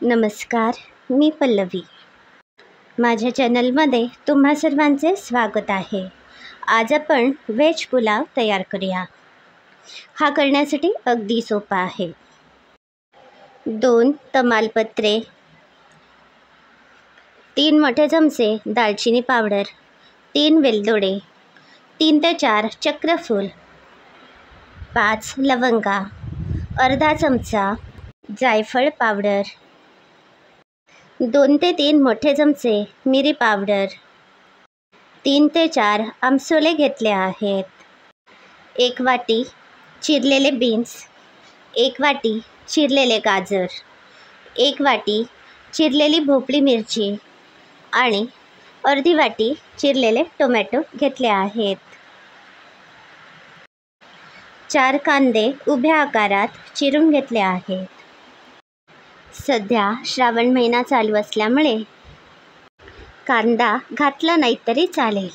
नमस्कार, मी पल्लवी. माझ्या चॅनलमध्ये तुम्हा सर्वांचे स्वागत आहे. आज आपण व्हेज पुलाव तयार करूया. हा करण्यासाठी अगदी सोपा आहे. 2 तमालपत्रे, 3 मोठे चमचे दालचिनी पावडर, 3 वेलदोडे, 3 ते 4 चक्रफूल, 5 लवंगा, अर्धा चमचा जायफळ पावडर, 2 ते 3 मोठे चमचे मिरी पावडर, 3 ते 4 आमसोले घेतले आहेत, 1 वाटी चिरलेले बीन्स, 1 वाटी चिरलेले गाजर, 1 वाटी चिरलेली भोपळी मिरची आणि अर्धी वाटी चिरलेले टोमॅटो घेतले आहेत. 4 कांदे उभ्या आकारात चिरून घेतले आहेत. सध्या श्रावण महिना चालू असल्यामुळे कांदा घातला नाही तरी चालेल.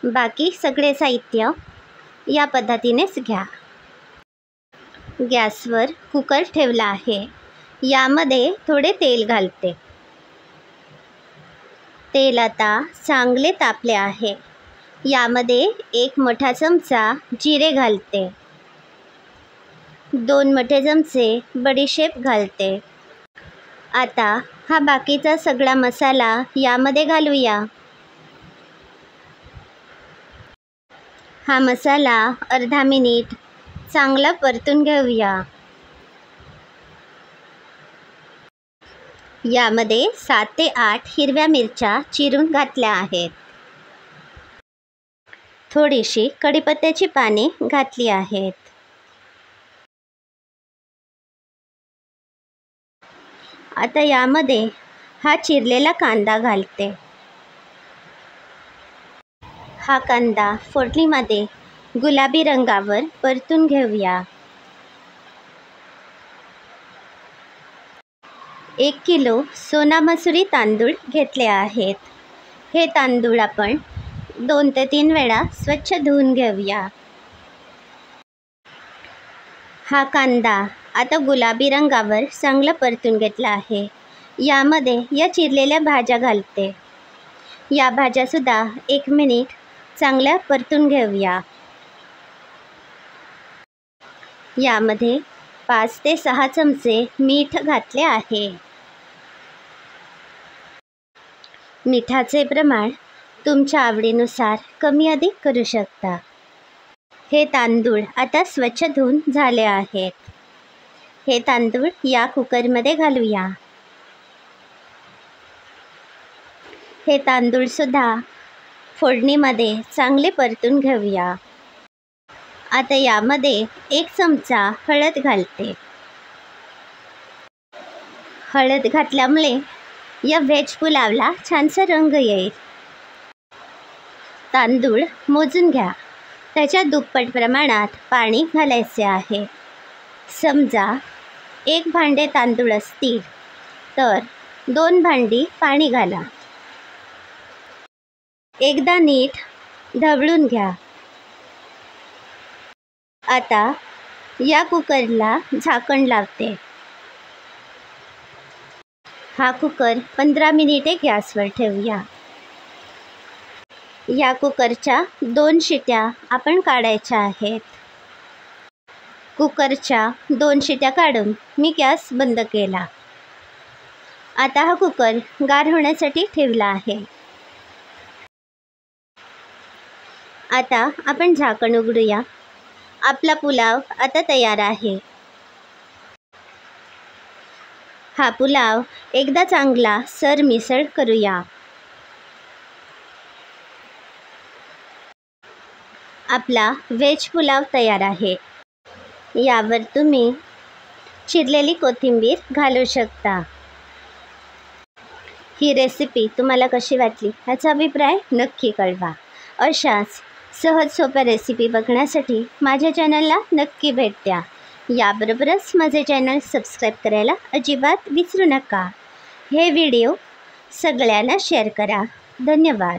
बाकी सगळे साहित्य या पद्धतीनेच घ्या. गॅसवर कुकर ठेवला आहे. यामध्ये थोडे तेल घालते. तेल आता चांगले तापले आहे. यामध्ये 1 मोठा चमचा जिरे घालते. 2 मोठे चमचे बडीशेप घालते. आता हा बाकीचा सगळा मसाला यामध्ये घालूया. हा मसाला अर्धा मिनिट चांगला परतून घेऊया. यामध्ये 7 ते 8 हिरव्या मिरच्या चिरून घातल्या आहेत. थोडीशी कढीपत्त्याची पाने घातली आहेत. आता यामध्ये हा चिरलेला कांदा घालते. हा कांदा फोडणीमध्ये गुलाबी रंगावर परतून घेऊया. 1 किलो सोना मसुरी तांदूळ घेतले आहेत. हे तांदूळ आपण 2 ते 3 वेळा स्वच्छ धुवून घेऊया. हा कांदा आता गुलाबी रंगावर चांगला परतून घेतला आहे. यामध्ये या चिरलेल्या भाज्या घालते. या भाज्यासुद्धा 1 मिनिट चांगल्या परतून घेऊया. यामध्ये 5 ते 6 चमचे मीठ घातले आहे. मिठाचे प्रमाण तुमच्या आवडीनुसार कमी अधिक करू शकता. हे तांदूळ आता स्वच्छ धुवून झाले आहेत. हे तांदूळ या कुकरमध्ये घालूया. हे तांदूळसुद्धा फोडणीमध्ये चांगले परतून घेऊया. आता यामध्ये 1 चमचा हळद घालते. हळद घातल्यामुळे या व्हेज पुलावला छानसा रंग येईल. तांदूळ मोजून घ्या. त्याच्या दुप्पट प्रमाणात पाणी घालायचे आहे. समजा 1 भांडे तांदूळ असतील तर 2 भांडी पाणी घाला. एकदा नीट ढवळून घ्या. आता या कुकरला झाकण लावते. हा कुकर 15 मिनिटे गॅसवर ठेवूया. या कुकरच्या 2 शिट्या आपण काढायच्या आहेत. कुकरच्या 2 शिट्या काढून मी गॅस बंद केला. आता हा कुकर गार होण्यासाठी ठेवला आहे. आता आपण झाकण उघडूया. आपला पुलाव आता तयार आहे. हा पुलाव एकदा चांगला सरमिसळ करूया. आपला व्हेज पुलाव तयार आहे. यावर तुम्ही चिरलेली कोथिंबीर घालू शकता. ही रेसिपी तुम्हाला कशी वाटली याचा अभिप्राय नक्की कळवा. अशाच सहज सोप्या रेसिपी बघण्यासाठी माझ्या चॅनलला नक्की भेट द्या. याबरोबरच माझे चॅनल सबस्क्राईब करायला अजिबात विसरू नका. हे व्हिडिओ सगळ्यांना शेअर करा. धन्यवाद.